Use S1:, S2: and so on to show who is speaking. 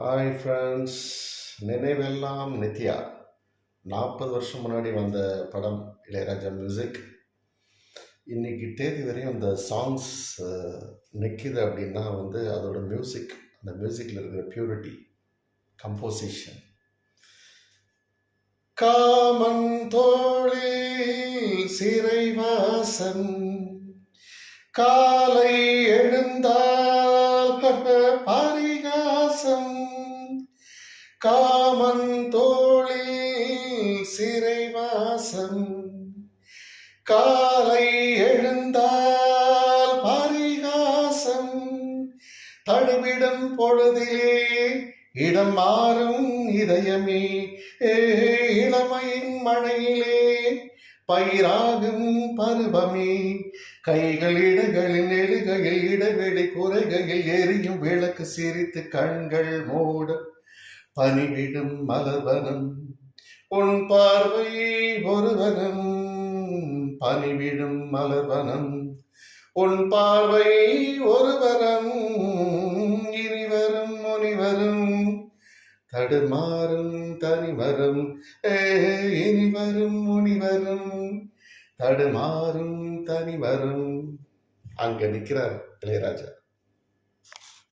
S1: Hi friends. நினைவெல்லாம் நித்யா 40 வருஷம் முன்னாடி வந்த படம் இளையராஜா மியூசிக். இன்னைக்கு தேதி வரையும் அந்த சாங்ஸ் நிற்கிது அப்படின்னா அதோட மியூசிக், அந்த மியூசிக்கில் இருக்கிற பியூரிட்டி, கம்போசிஷன். காமன் தோளில் சிறைவாசன், காலை எழுந்தால் பரிகாசம். காமன் தோளில் சிறைவாசம், காலை எழுந்தால் பரிகாசம். தடுவிடும் பொழுதிலே இடம் மாறும் இதயமே, இளமையின் மழையிலே பயிராகும் பருவமே. கைகள் இடைகளில் எழுகையில் இடைவெளி குறைகையில் எரியும் விளக்கு சிரித்து கண்கள் மூட பனிவிடும் மலர்வனம். உன் பார்வை ஒருவனம், பனிவிடும் மலர்வனம். உன் பார்வை ஒருவனம், இனிவரும் முனிவரும் தடுமாறும் தனிவரும். இனிவரும் முனிவரும் தடுமாறும் தனிவரும். அங்க நிற்கிறார் இளையராஜா.